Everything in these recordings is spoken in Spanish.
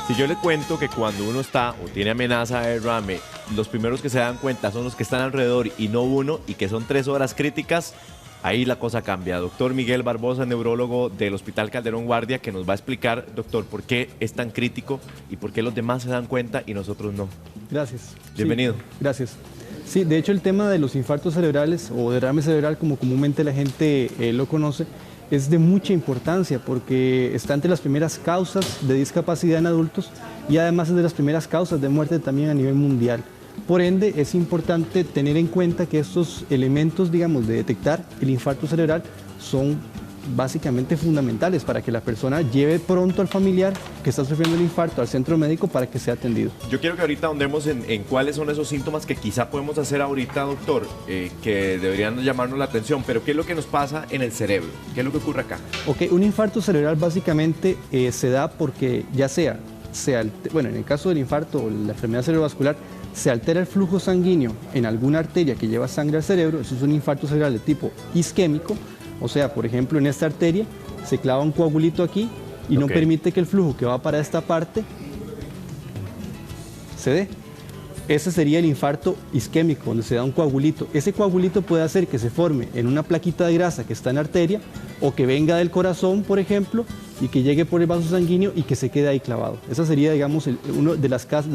Si yo le cuento que cuando uno está o tiene amenaza de derrame, los primeros que se dan cuenta son los que están alrededor y no uno, y que son 3 horas críticas, ahí la cosa cambia. Doctor Miguel Barbosa, neurólogo del Hospital Calderón Guardia, que nos va a explicar, doctor, por qué es tan crítico y por qué los demás se dan cuenta y nosotros no. Gracias. Bienvenido. Sí, gracias. Sí, de hecho el tema de los infartos cerebrales o derrame cerebral, como comúnmente la gente lo conoce, es de mucha importancia porque está entre las primeras causas de discapacidad en adultos y además es de las primeras causas de muerte también a nivel mundial. Por ende, es importante tener en cuenta que estos elementos, digamos, de detectar el infarto cerebral son básicamente fundamentales para que la persona lleve pronto al familiar que está sufriendo el infarto al centro médico para que sea atendido. Yo quiero que ahorita ahondemos en cuáles son esos síntomas que quizá podemos hacer ahorita, doctor, que deberían llamarnos la atención, pero ¿qué es lo que nos pasa en el cerebro? ¿Qué es lo que ocurre acá? Ok, un infarto cerebral básicamente se da porque ya sea, bueno, en el caso del infarto o la enfermedad cerebrovascular, se altera el flujo sanguíneo en alguna arteria que lleva sangre al cerebro, eso es un infarto cerebral de tipo isquémico. O sea, por ejemplo, en esta arteria se clava un coagulito aquí y no permite que el flujo que va para esta parte se dé. Ese sería el infarto isquémico, donde se da un coagulito. Ese coagulito puede hacer que se forme en una plaquita de grasa que está en la arteria o que venga del corazón, por ejemplo, y que llegue por el vaso sanguíneo y que se quede ahí clavado. Esa sería, digamos, una de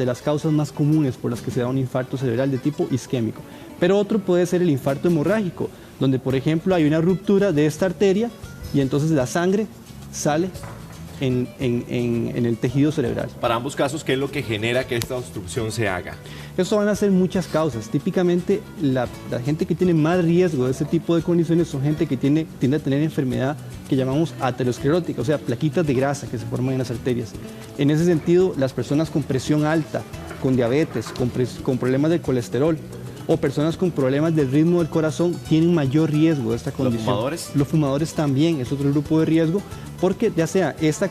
las causas más comunes por las que se da un infarto cerebral de tipo isquémico. Pero otro puede ser el infarto hemorrágico, donde, por ejemplo, hay una ruptura de esta arteria y entonces la sangre sale en el tejido cerebral. Para ambos casos, ¿qué es lo que genera que esta obstrucción se haga? Eso van a ser muchas causas. Típicamente, la gente que tiene más riesgo de este tipo de condiciones son gente que tiende a tener enfermedad que llamamos aterosclerótica, o sea, plaquitas de grasa que se forman en las arterias. En ese sentido, las personas con presión alta, con diabetes, con problemas de colesterol, o personas con problemas del ritmo del corazón tienen mayor riesgo de esta condición. ¿Los fumadores? Los fumadores también es otro grupo de riesgo, porque ya sea estas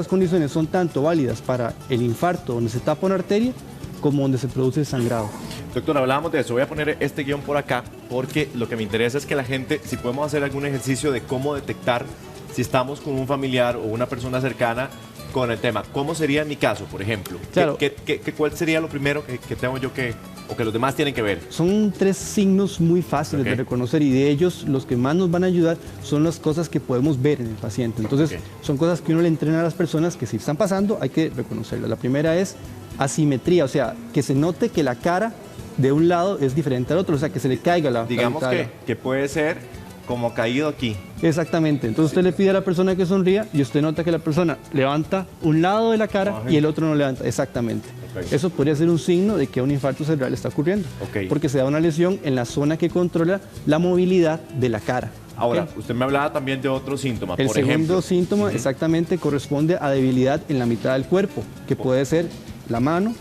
condiciones son tanto válidas para el infarto, donde se tapa una arteria, como donde se produce el sangrado. Doctor, hablábamos de eso. Voy a poner este guión por acá, porque lo que me interesa es que la gente, si podemos hacer algún ejercicio de cómo detectar si estamos con un familiar o una persona cercana con el tema. ¿Cómo sería en mi caso, por ejemplo? Claro. ¿Cuál sería lo primero que tengo yo o que los demás tienen que ver? Son 3 signos muy fáciles de reconocer y de ellos los que más nos van a ayudar son las cosas que podemos ver en el paciente. Entonces, son cosas que uno le entrena a las personas que si están pasando hay que reconocerlas. La primera es asimetría, o sea, que se note que la cara de un lado es diferente al otro, o sea, que se le caiga la Digamos que puede ser como caído aquí. Exactamente, entonces usted le pide a la persona que sonría y usted nota que la persona levanta un lado de la cara y el otro no levanta, exactamente. Eso podría ser un signo de que un infarto cerebral está ocurriendo, porque se da una lesión en la zona que controla la movilidad de la cara. Ahora, usted me hablaba también de otro síntoma, por ejemplo. El segundo síntoma exactamente corresponde a debilidad en la mitad del cuerpo, que puede ser la mano.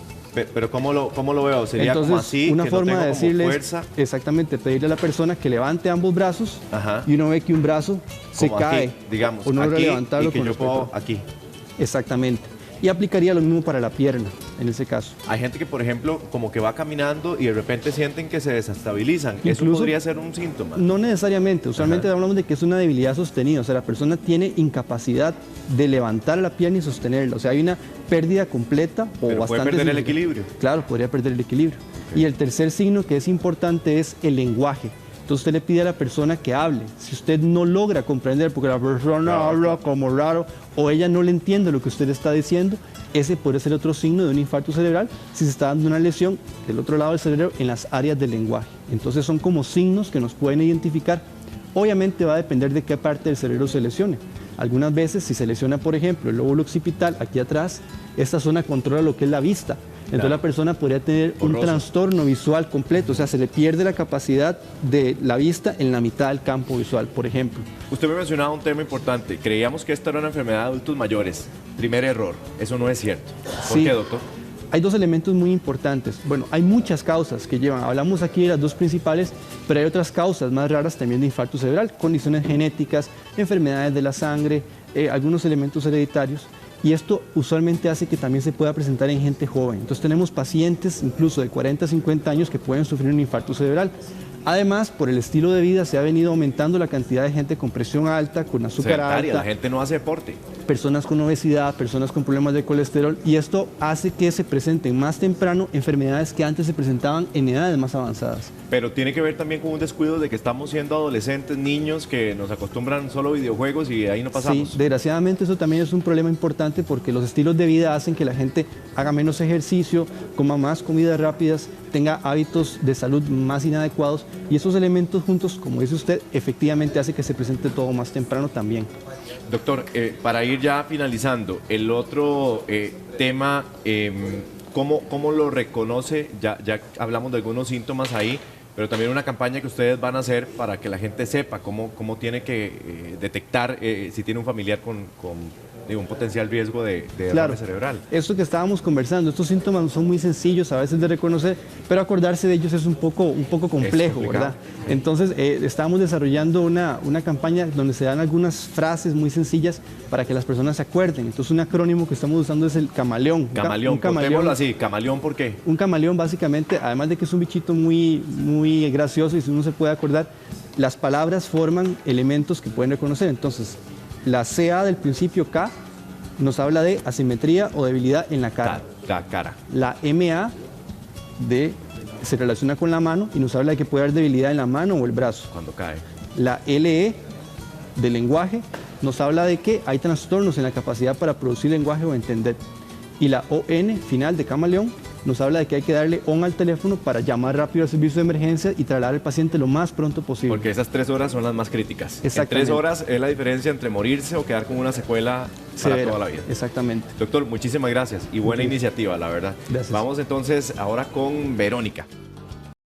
Pero ¿cómo lo veo? ¿Sería entonces, como así, una que forma no tengo de decirles, fuerza? Exactamente, pedirle a la persona que levante ambos brazos y uno ve que un brazo se cae. Aquí, digamos, o no aquí, levantarlo y que yo puedo aquí. Exactamente. Y aplicaría lo mismo para la pierna, en ese caso. Hay gente que, por ejemplo, como que va caminando y de repente sienten que se desestabilizan. ¿Eso podría ser un síntoma? No necesariamente. Usualmente hablamos de que es una debilidad sostenida. O sea, la persona tiene incapacidad de levantar la pierna y sostenerla. O sea, hay una pérdida completa o bastante... ¿Puede perder el equilibrio? Claro, podría perder el equilibrio. Y el tercer signo que es importante es el lenguaje. Entonces usted le pide a la persona que hable. Si usted no logra comprender porque la persona habla como raro o ella no le entiende lo que usted está diciendo, ese puede ser otro signo de un infarto cerebral si se está dando una lesión del otro lado del cerebro en las áreas del lenguaje. Entonces son como signos que nos pueden identificar. Obviamente va a depender de qué parte del cerebro se lesione. Algunas veces si se lesiona, por ejemplo, el lóbulo occipital aquí atrás, esta zona controla lo que es la vista. Entonces la persona podría tener un trastorno visual completo, o sea, se le pierde la capacidad de la vista en la mitad del campo visual, por ejemplo. Usted me mencionaba un tema importante, creíamos que esta era una enfermedad de adultos mayores. Primer error, eso no es cierto. ¿Por qué, doctor? Hay 2 elementos muy importantes. Bueno, hay muchas causas que llevan, hablamos aquí de las 2 principales, pero hay otras causas más raras también de infarto cerebral, condiciones genéticas, enfermedades de la sangre, algunos elementos hereditarios. Y esto usualmente hace que también se pueda presentar en gente joven. Entonces tenemos pacientes incluso de 40 a 50 años que pueden sufrir un infarto cerebral. Además, por el estilo de vida se ha venido aumentando la cantidad de gente con presión alta, con azúcar Sedentaria, alta, la gente no hace deporte. personas con obesidad, personas con problemas de colesterol, y esto hace que se presenten más temprano enfermedades que antes se presentaban en edades más avanzadas. Pero tiene que ver también con un descuido de que estamos siendo adolescentes, niños que nos acostumbran solo a videojuegos y ahí no pasamos. Sí, desgraciadamente eso también es un problema importante porque los estilos de vida hacen que la gente haga menos ejercicio, coma más comidas rápidas, tenga hábitos de salud más inadecuados, y esos elementos juntos, como dice usted, efectivamente hace que se presente todo más temprano también. Doctor, para ir ya finalizando, el otro tema, ¿cómo lo reconoce? Ya hablamos de algunos síntomas ahí, pero también una campaña que ustedes van a hacer para que la gente sepa cómo tiene que detectar si tiene un familiar con un potencial riesgo de derrame cerebral. Esto que estábamos conversando, estos síntomas son muy sencillos a veces de reconocer, pero acordarse de ellos es un poco complejo, ¿verdad? Entonces, estamos desarrollando una campaña donde se dan algunas frases muy sencillas para que las personas se acuerden. Entonces, un acrónimo que estamos usando es el camaleón. Camaleón, contémoslo así, camaleón, ¿por qué? Un camaleón, básicamente, además de que es un bichito muy gracioso y si uno se puede acordar, las palabras forman elementos que pueden reconocer. Entonces, la CA del principio K nos habla de asimetría o debilidad en la cara. La cara. La MA se relaciona con la mano y nos habla de que puede haber debilidad en la mano o el brazo. Cuando cae. La LE del lenguaje nos habla de que hay trastornos en la capacidad para producir lenguaje o entender. Y la ON final de camaleón nos habla de que hay que darle on al teléfono para llamar rápido al servicio de emergencia y trasladar al paciente lo más pronto posible. Porque esas 3 horas son las más críticas. Exactamente. En 3 horas es la diferencia entre morirse o quedar con una secuela para toda la vida. Exactamente. Doctor, muchísimas gracias y buena iniciativa, la verdad. Gracias. Vamos entonces ahora con Verónica.